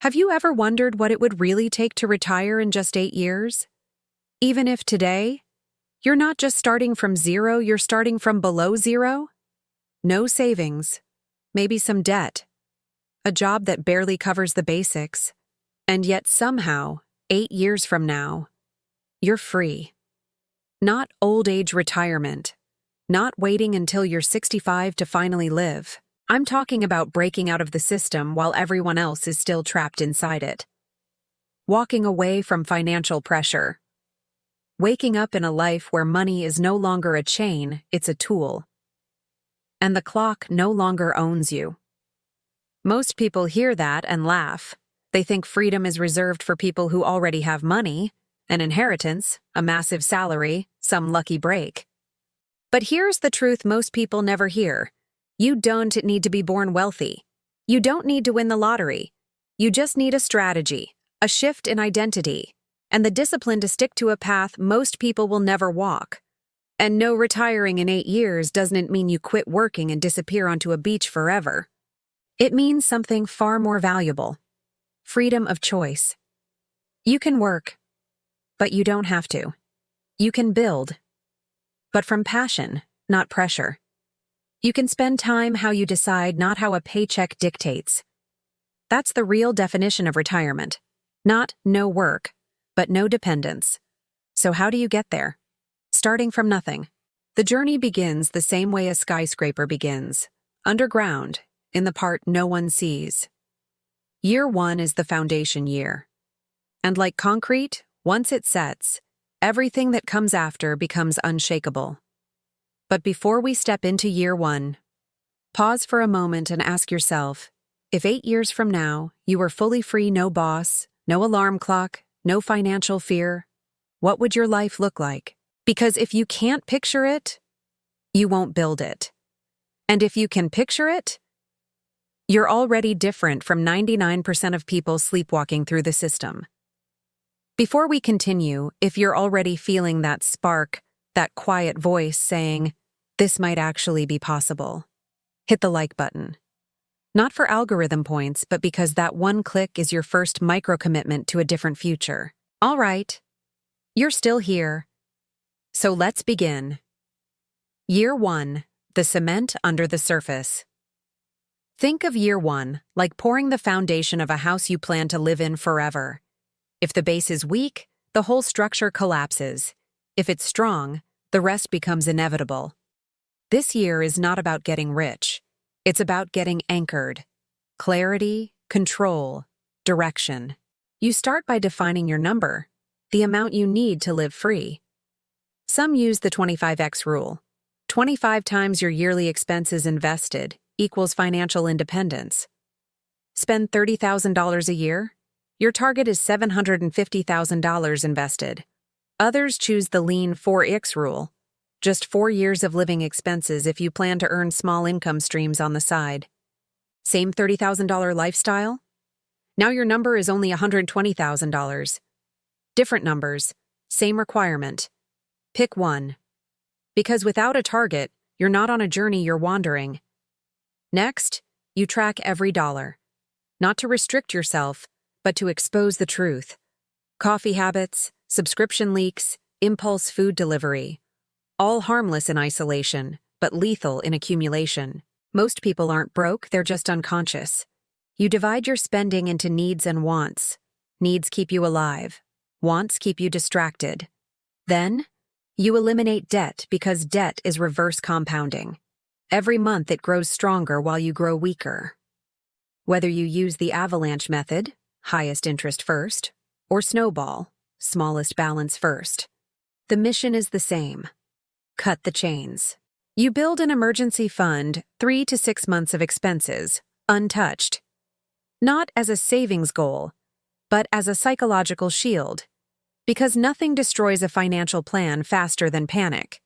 Have you ever wondered what it would really take to retire in just 8 years? Even if today, you're not just starting from zero, you're starting from below zero? No savings, maybe some debt, a job that barely covers the basics, and yet somehow, 8 years from now, you're free. Not old age retirement, not waiting until you're 65 to finally live. I'm talking about breaking out of the system while everyone else is still trapped inside it. Walking away from financial pressure. Waking up in a life where money is no longer a chain, it's a tool. And the clock no longer owns you. Most people hear that and laugh. They think freedom is reserved for people who already have money, an inheritance, a massive salary, some lucky break. But here's the truth most people never hear. You don't need to be born wealthy. You don't need to win the lottery. You just need a strategy, a shift in identity, and the discipline to stick to a path most people will never walk. And no, retiring in 8 years doesn't mean you quit working and disappear onto a beach forever. It means something far more valuable. Freedom of choice. You can work, but you don't have to. You can build, but from passion, not pressure. You can spend time how you decide, not how a paycheck dictates. That's the real definition of retirement. Not no work, but no dependence. So how do you get there? Starting from nothing. The journey begins the same way a skyscraper begins, underground, in the part no one sees. Year 1 is the foundation year. And like concrete, once it sets, everything that comes after becomes unshakable. But before we step into year 1, pause for a moment and ask yourself, if 8 years from now you were fully free, no boss, no alarm clock, no financial fear, what would your life look like? Because if you can't picture it, you won't build it. And if you can picture it, you're already different from 99% of people sleepwalking through the system. Before we continue, if you're already feeling that spark, that quiet voice saying, this might actually be possible, hit the like button. Not for algorithm points, but because that one click is your first micro-commitment to a different future. All right, you're still here. So let's begin. Year 1, the cement under the surface. Think of year 1 like pouring the foundation of a house you plan to live in forever. If the base is weak, the whole structure collapses. If it's strong, the rest becomes inevitable. This year is not about getting rich. It's about getting anchored. Clarity, control, direction. You start by defining your number, the amount you need to live free. Some use the 25x rule. 25 times your yearly expenses invested equals financial independence. Spend $30,000 a year? Your target is $750,000 invested. Others choose the lean 4x rule. Just 4 years of living expenses if you plan to earn small income streams on the side. Same $30,000 lifestyle? Now your number is only $120,000. Different numbers, same requirement. Pick one. Because without a target, you're not on a journey, you're wandering. Next, you track every dollar. Not to restrict yourself, but to expose the truth. Coffee habits, subscription leaks, impulse food delivery. All harmless in isolation, but lethal in accumulation. Most people aren't broke, they're just unconscious. You divide your spending into needs and wants. Needs keep you alive. Wants keep you distracted. Then, you eliminate debt because debt is reverse compounding. Every month it grows stronger while you grow weaker. Whether you use the avalanche method, highest interest first, or snowball, smallest balance first, the mission is the same. Cut the chains. You build an emergency fund, 3 to 6 months of expenses, untouched. Not as a savings goal, but as a psychological shield. Because nothing destroys a financial plan faster than panic.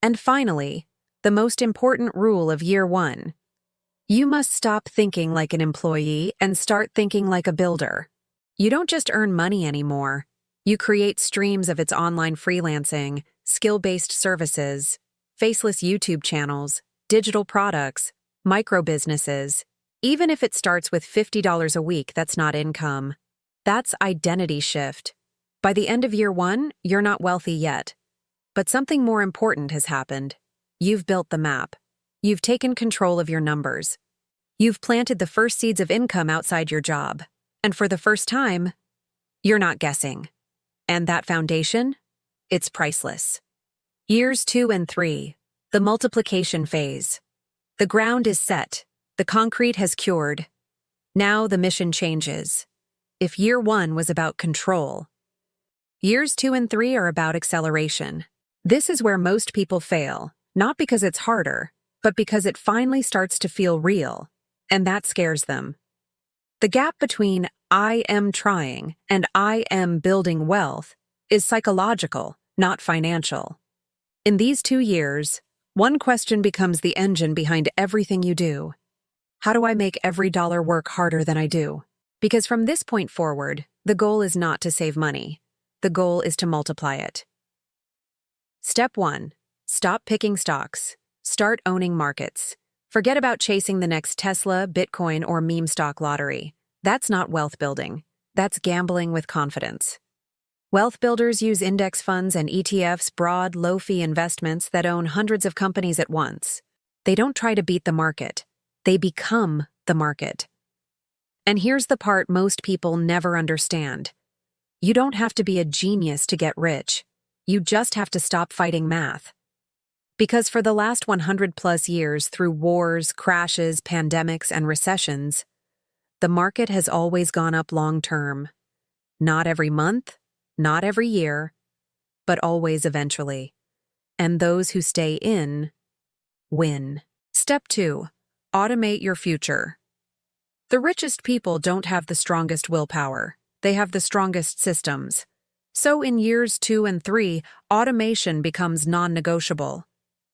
And finally, the most important rule of year 1. You must stop thinking like an employee and start thinking like a builder. You don't just earn money anymore. You create streams of its online freelancing, skill-based services, faceless YouTube channels, digital products, micro-businesses. Even if it starts with $50 a week, that's not income. That's identity shift. By the end of year 1, you're not wealthy yet. But something more important has happened. You've built the map. You've taken control of your numbers. You've planted the first seeds of income outside your job. And for the first time, you're not guessing. And that foundation? It's priceless. Years 2 and 3, the multiplication phase. The ground is set. The concrete has cured. Now the mission changes. If year 1 was about control, years 2 and 3 are about acceleration. This is where most people fail, not because it's harder, but because it finally starts to feel real, and that scares them. The gap between I am trying and I am building wealth is psychological, not financial. In these 2 years, one question becomes the engine behind everything you do. How do I make every dollar work harder than I do? Because from this point forward, the goal is not to save money. The goal is to multiply it. Step 1. Stop picking stocks. Start owning markets. Forget about chasing the next Tesla, Bitcoin, or meme stock lottery. That's not wealth building. That's gambling with confidence. Wealth builders use index funds and ETFs, broad, low-fee investments that own hundreds of companies at once. They don't try to beat the market. They become the market. And here's the part most people never understand. You don't have to be a genius to get rich. You just have to stop fighting math. Because for the last 100+ years, through wars, crashes, pandemics, and recessions, the market has always gone up long-term. Not every month, not every year, but always eventually. And those who stay in, win. Step 2. Automate your future. The richest people don't have the strongest willpower. They have the strongest systems. So in years 2 and 3, automation becomes non-negotiable.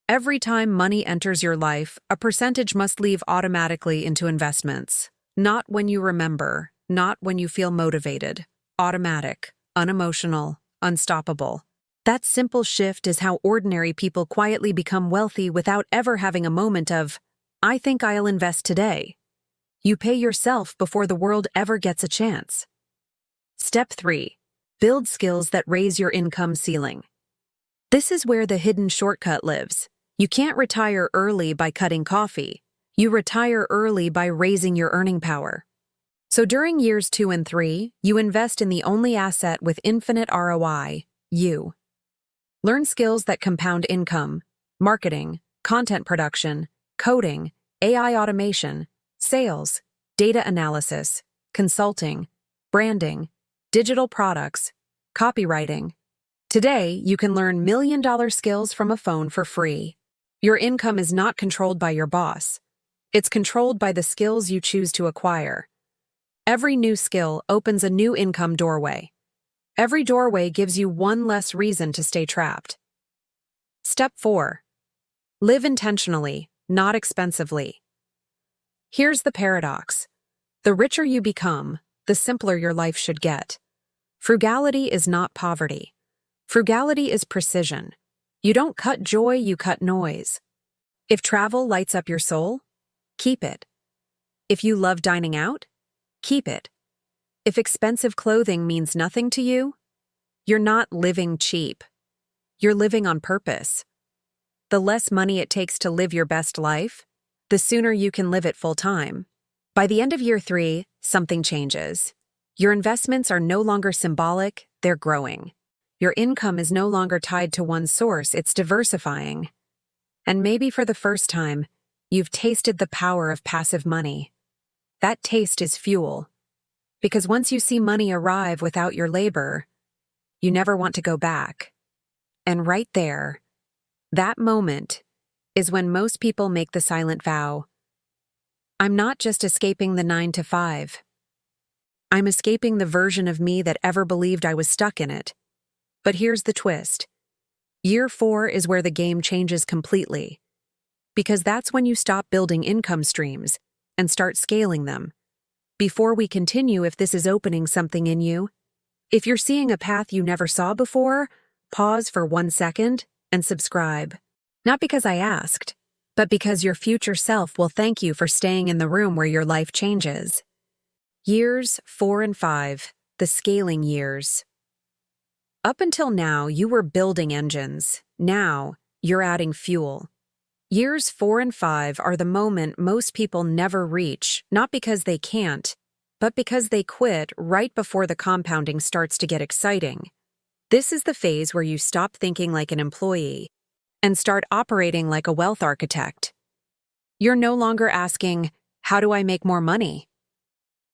Every time money enters your life, a percentage must leave automatically into investments. Not when you remember, not when you feel motivated. Automatic, unemotional, unstoppable. That simple shift is how ordinary people quietly become wealthy without ever having a moment of, I think I'll invest today. You pay yourself before the world ever gets a chance. Step 3. Build skills that raise your income ceiling. This is where the hidden shortcut lives. You can't retire early by cutting coffee. You retire early by raising your earning power. So during years 2 and 3, you invest in the only asset with infinite ROI, you. Learn skills that compound income: marketing, content production, coding, AI automation, sales, data analysis, consulting, branding, digital products, copywriting. Today, you can learn million-dollar skills from a phone for free. Your income is not controlled by your boss. It's controlled by the skills you choose to acquire. Every new skill opens a new income doorway. Every doorway gives you one less reason to stay trapped. Step 4. Live intentionally, not expensively. Here's the paradox. The richer you become, the simpler your life should get. Frugality is not poverty. Frugality is precision. You don't cut joy, you cut noise. If travel lights up your soul, keep it. If you love dining out, keep it. If expensive clothing means nothing to you, you're not living cheap. You're living on purpose. The less money it takes to live your best life, the sooner you can live it full time. By the end of year 3, something changes. Your investments are no longer symbolic, they're growing. Your income is no longer tied to one source, it's diversifying. And maybe for the first time, you've tasted the power of passive money. That taste is fuel. Because once you see money arrive without your labor, you never want to go back. And right there, that moment is when most people make the silent vow. I'm not just escaping the 9 to 5. I'm escaping the version of me that ever believed I was stuck in it. But here's the twist. Year 4 is where the game changes completely. Because that's when you stop building income streams and start scaling them. Before we continue, if this is opening something in you, if you're seeing a path you never saw before, pause for 1 second and subscribe. Not because I asked, but because your future self will thank you for staying in the room where your life changes. Years 4 and 5, the scaling years. Up until now, you were building engines. Now, you're adding fuel. Years 4 and 5 are the moment most people never reach, not because they can't, but because they quit right before the compounding starts to get exciting. This is the phase where you stop thinking like an employee and start operating like a wealth architect. You're no longer asking, how do I make more money?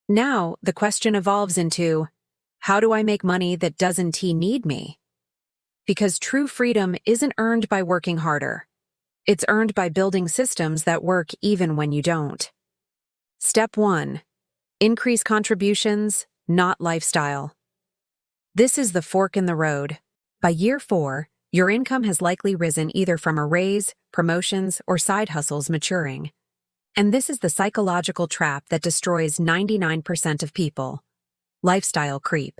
Now, the question evolves into, how do I make money that doesn't need me? Because true freedom isn't earned by working harder. It's earned by building systems that work even when you don't. Step 1. Increase contributions, not lifestyle. This is the fork in the road. By year 4, your income has likely risen either from a raise, promotions, or side hustles maturing. And this is the psychological trap that destroys 99% of people. Lifestyle creep.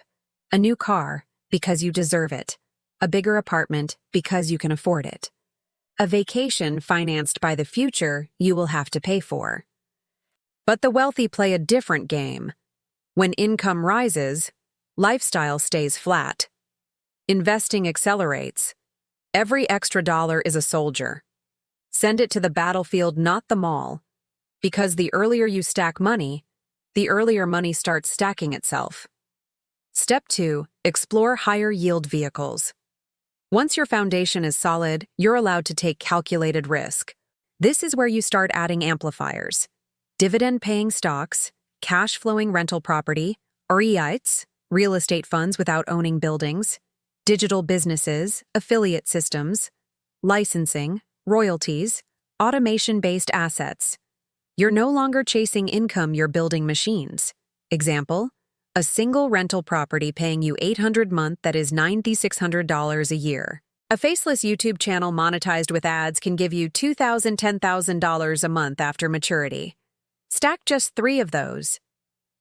A new car, because you deserve it. A bigger apartment, because you can afford it. A vacation financed by the future you will have to pay for. But the wealthy play a different game. When income rises, lifestyle stays flat. Investing accelerates. Every extra dollar is a soldier. Send it to the battlefield, not the mall. Because the earlier you stack money, the earlier money starts stacking itself. Step 2. Explore higher yield vehicles. Once your foundation is solid, you're allowed to take calculated risk. This is where you start adding amplifiers. Dividend-paying stocks, cash-flowing rental property, REITs, real estate funds without owning buildings, digital businesses, affiliate systems, licensing, royalties, automation-based assets. You're no longer chasing income, you're building machines. Example, a single rental property paying you $800 a month that is $9,600 a year. A faceless YouTube channel monetized with ads can give you $2,000, $10,000 a month after maturity. Stack just 3 of those,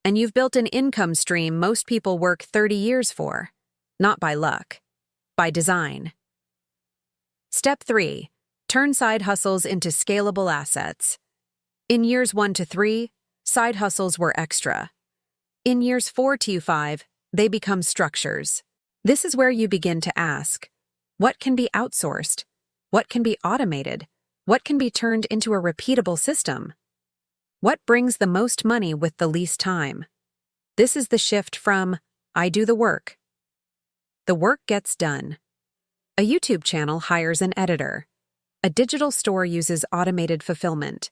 and you've built an income stream most people work 30 years for. Not by luck, by design. Step 3. Turn side hustles into scalable assets. In years 1 to 3, side hustles were extra. In years 4 to 5, they become structures. This is where you begin to ask, what can be outsourced? What can be automated? What can be turned into a repeatable system? What brings the most money with the least time? This is the shift from, I do the work gets done. A YouTube channel hires an editor. A digital store uses automated fulfillment.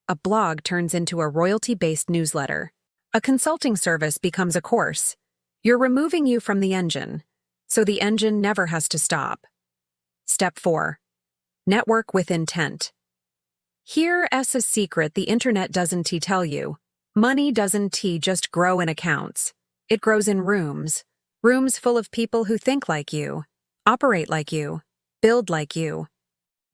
A blog turns into a royalty-based newsletter. A consulting service becomes a course. You're removing you from the engine, so the engine never has to stop. Step 4. Network with intent. Here's a secret the internet doesn't tell you. Money doesn't just grow in accounts. It grows in rooms. Rooms full of people who think like you, operate like you, build like you.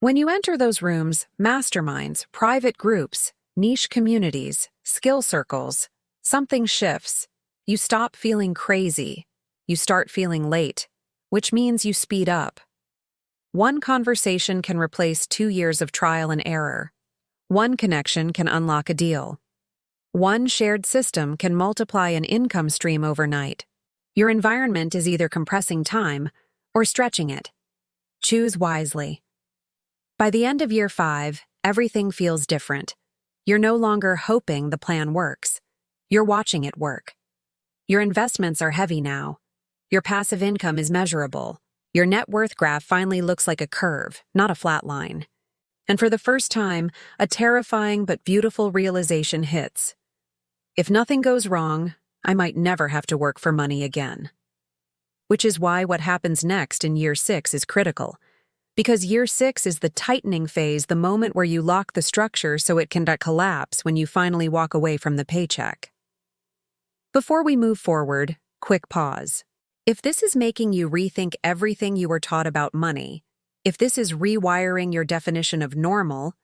When you enter those rooms, masterminds, private groups, niche communities, skill circles, something shifts. You stop feeling crazy. You start feeling late, which means you speed up. One conversation can replace 2 years of trial and error. One connection can unlock a deal. One shared system can multiply an income stream overnight. Your environment is either compressing time or stretching it. Choose wisely. By the end of year 5, everything feels different. You're no longer hoping the plan works. You're watching it work. Your investments are heavy now. Your passive income is measurable. Your net worth graph finally looks like a curve, not a flat line. And for the first time, a terrifying but beautiful realization hits. If nothing goes wrong, I might never have to work for money again. Which is why what happens next in year 6 is critical. Because year 6 is the tightening phase, the moment where you lock the structure so it can collapse when you finally walk away from the paycheck. Before we move forward, quick pause. If this is making you rethink everything you were taught about money, if this is rewiring your definition of normal,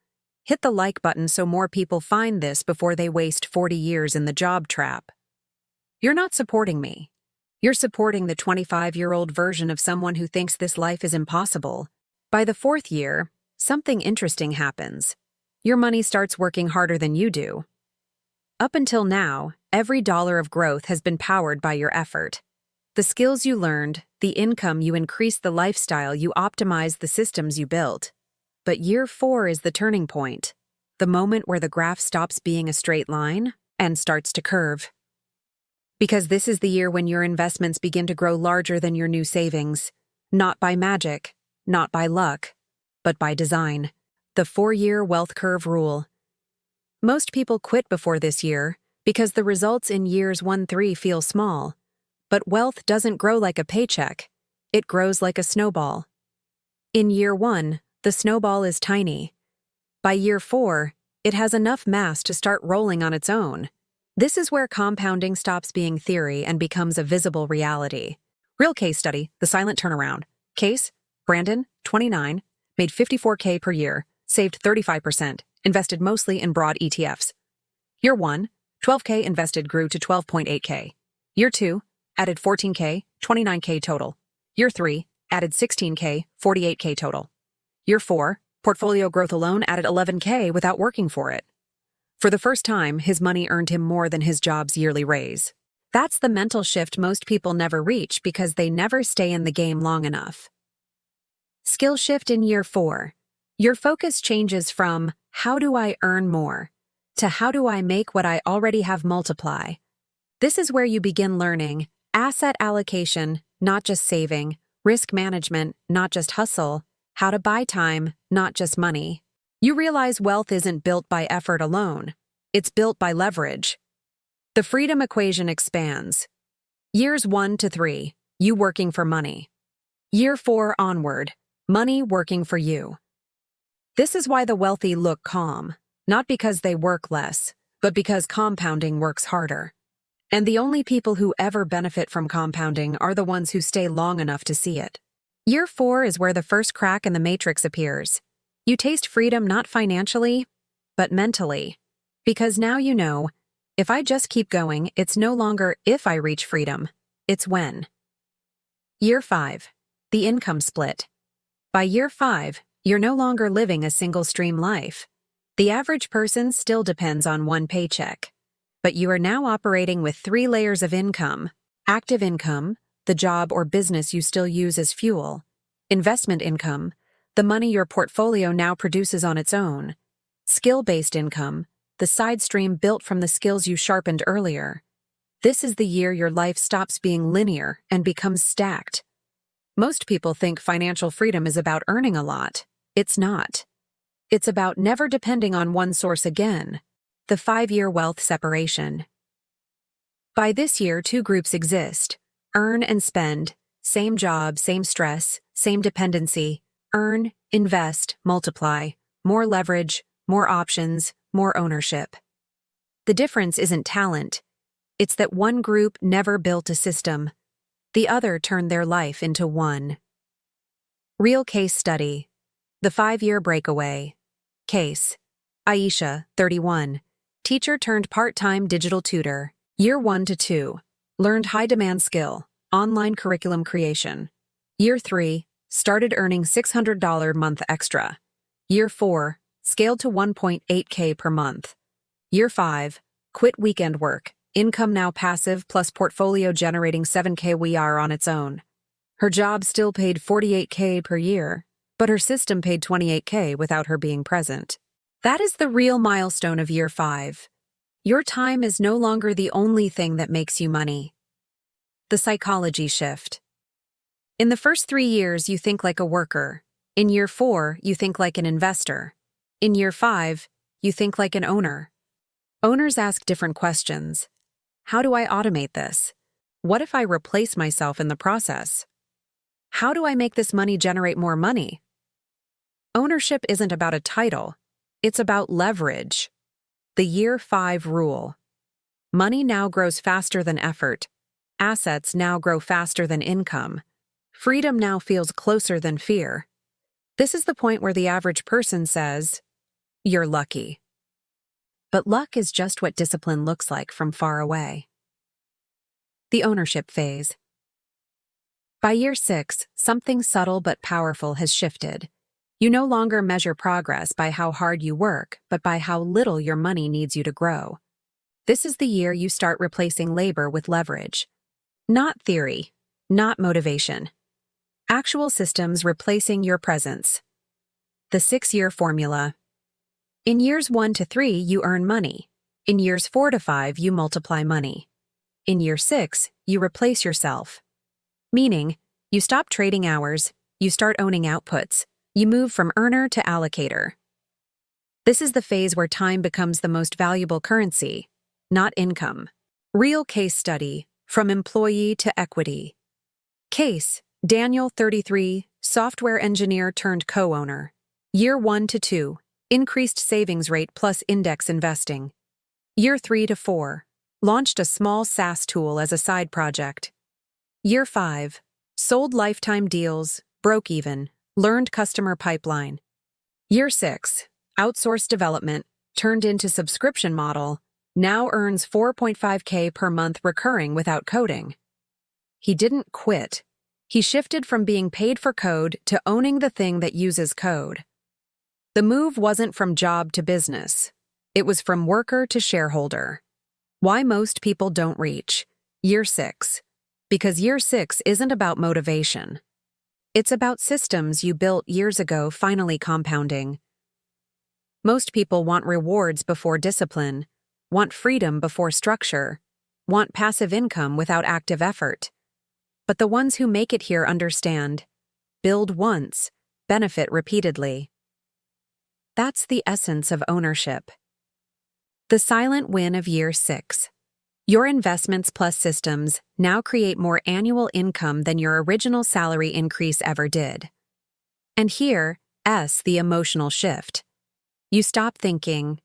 hit the like button so more people find this before they waste 40 years in the job trap. You're not supporting me. You're supporting the 25-year-old version of someone who thinks this life is impossible. By the 4th year, something interesting happens. your money starts working harder than you do. Up until now, every dollar of growth has been powered by your effort. The skills you learned, the income you increased, the lifestyle you optimized, the systems you built. But year 4 is the turning point, the moment where the graph stops being a straight line and starts to curve. Because this is the year when your investments begin to grow larger than your new savings, not by magic, not by luck, but by design. The 4-year wealth curve rule. Most people quit before this year because the results in years 1-3 feel small. But wealth doesn't grow like a paycheck. It grows like a snowball. In year 1, the snowball is tiny. By year 4, it has enough mass to start rolling on its own. This is where compounding stops being theory and becomes a visible reality. Real case study, the silent turnaround. Case, Brandon, 29, made $54K per year, saved 35%, invested mostly in broad ETFs. Year 1, $12K invested grew to $12.8K. Year 2, added $14K, $29K total. Year 3, added $16K, $48K total. Year 4, portfolio growth alone added $11K without working for it. For the first time, his money earned him more than his job's yearly raise. That's the mental shift most people never reach because they never stay in the game long enough. Skill shift in year 4. Your focus changes from, how do I earn more, to how do I make what I already have multiply. This is where you begin learning asset allocation, not just saving, risk management, not just hustle, how to buy time, not just money. You realize wealth isn't built by effort alone. It's built by leverage. The freedom equation expands. Years 1-3, you working for money. Year 4 onward, money working for you. This is why the wealthy look calm, not because they work less, but because compounding works harder. And the only people who ever benefit from compounding are the ones who stay long enough to see it. Year 4 is where the first crack in the matrix appears. You taste freedom not financially, but mentally. Because now you know, if I just keep going, it's no longer if I reach freedom, it's when. Year 5. The income split. By year 5, you're no longer living a single-stream life. The average person still depends on one paycheck. But you are now operating with 3 layers of income: active income, the job or business you still use as fuel; investment income, the money your portfolio now produces on its own; skill-based income, the side stream built from the skills you sharpened earlier. This is the year your life stops being linear and becomes stacked. Most people think financial freedom is about earning a lot. It's not. It's about never depending on one source again. The 5-year wealth separation. By this year, 2 groups exist: earn and spend, same job, same stress, same dependency. Earn, invest, multiply, more leverage, more options, more ownership. The difference isn't talent. It's that one group never built a system. The other turned their life into one. Real case study. The 5-year breakaway. Case. Aisha, 31. Teacher turned part-time digital tutor. Year 1-2. Learned high-demand skill, online curriculum creation. Year 3. Started earning $600 month extra. Year 4. Scaled to $1.8K per month. Year 5. Quit weekend work. Income now passive plus portfolio generating $7K WR on its own. Her job still paid $48K per year, but her system paid $28K without her being present. That is the real milestone of year 5. Your time is no longer the only thing that makes you money. The psychology shift. In the first 3 years, you think like a worker. In year 4, you think like an investor. In year 5, you think like an owner. Owners ask different questions. How do I automate this? What if I replace myself in the process? How do I make this money generate more money? Ownership isn't about a title. It's about leverage. The year 5 rule. Money now grows faster than effort. Assets now grow faster than income. Freedom now feels closer than fear. This is the point where the average person says, "You're lucky." But luck is just what discipline looks like from far away. The ownership phase. By year 6, something subtle but powerful has shifted. You no longer measure progress by how hard you work, but by how little your money needs you to grow. This is the year you start replacing labor with leverage. Not theory, not motivation. Actual systems replacing your presence. The 6-year formula. In years 1 to 3, you earn money. In years 4 to 5, you multiply money. In year 6, you replace yourself. Meaning, you stop trading hours, you start owning outputs, you move from earner to allocator. This is the phase where time becomes the most valuable currency, not income. Real case study, from employee to equity. Case, Daniel, 33, software engineer turned co-owner. Year 1 to 2, increased savings rate plus index investing. Year 3 to 4, launched a small SaaS tool as a side project. Year 5, sold lifetime deals, broke even, learned customer pipeline. Year 6, outsourced development, turned into subscription model, now earns $4.5K per month recurring without coding. He didn't quit. He shifted from being paid for code to owning the thing that uses code. The move wasn't from job to business. It was from worker to shareholder. Why most people don't reach year 6. Because year 6 isn't about motivation. It's about systems you built years ago finally compounding. Most people want rewards before discipline, want freedom before structure, want passive income without active effort. But the ones who make it here understand. Build once, benefit repeatedly. That's the essence of ownership. The silent win of year 6. Your investments plus systems now create more annual income than your original salary increase ever did. And here, the emotional shift. You stop thinking,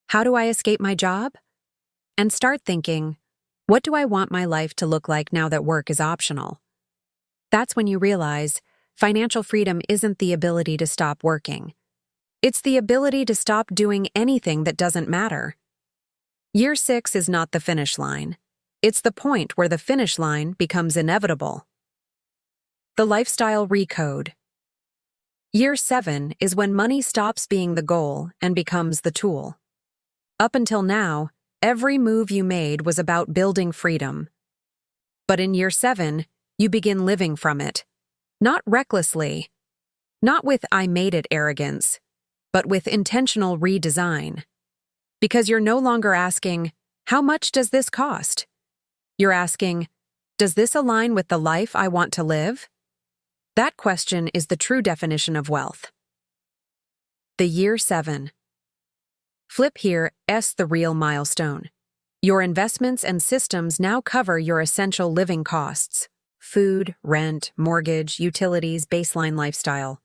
how do I escape my job? And start thinking, what do I want my life to look like now that work is optional? That's when you realize financial freedom isn't the ability to stop working. It's the ability to stop doing anything that doesn't matter. Year 6 is not the finish line. It's the point where the finish line becomes inevitable. The lifestyle recode. Year 7 is when money stops being the goal and becomes the tool. Up until now, every move you made was about building freedom. But in year 7, you begin living from it. Not recklessly. Not with I made it arrogance, but with intentional redesign. Because you're no longer asking, how much does this cost? You're asking, does this align with the life I want to live? That question is the true definition of wealth. The year 7. Flip here, the real milestone. Your investments and systems now cover your essential living costs: food, rent, mortgage, utilities, baseline lifestyle.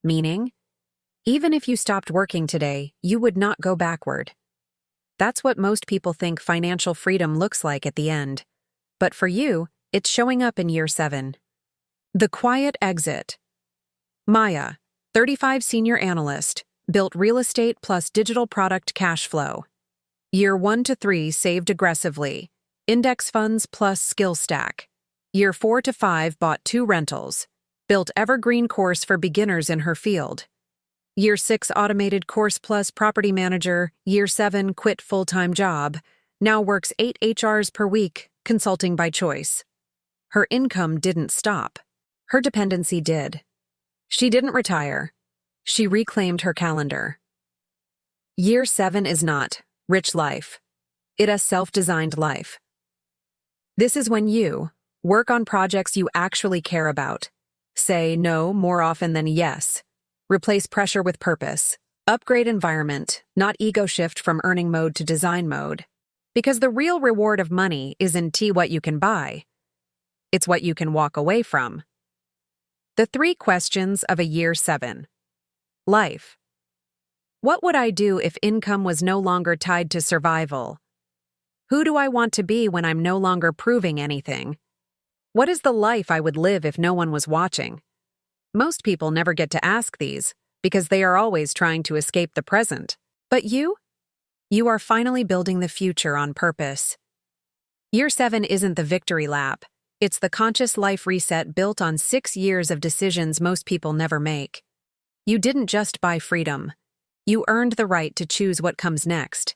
Meaning, even if you stopped working today, you would not go backward. That's what most people think financial freedom looks like at the end. But for you, it's showing up in year 7. The quiet exit. Maya, 35 senior analyst, built real estate plus digital product cash flow. Year 1 to 3 saved aggressively. Index funds plus skill stack. Year 4 to 5 bought 2 rentals. Built evergreen course for beginners in her field. Year 6 automated course plus property manager. Year 7 quit full-time job. Now works 8 HRs per week, consulting by choice. Her income didn't stop. Her dependency did. She didn't retire. She reclaimed her calendar. Year 7 is not rich life. It is self-designed life. This is when you work on projects you actually care about. Say no more often than yes. Replace pressure with purpose. Upgrade environment, not ego shift from earning mode to design mode. Because the real reward of money isn't what you can buy. It's what you can walk away from. The 3 questions of a year 7. Life. What would I do if income was no longer tied to survival? Who do I want to be when I'm no longer proving anything? What is the life I would live if no one was watching? Most people never get to ask these because they are always trying to escape the present. But you? You are finally building the future on purpose. Year 7 isn't the victory lap. It's the conscious life reset built on 6 years of decisions most people never make. You didn't just buy freedom. You earned the right to choose what comes next.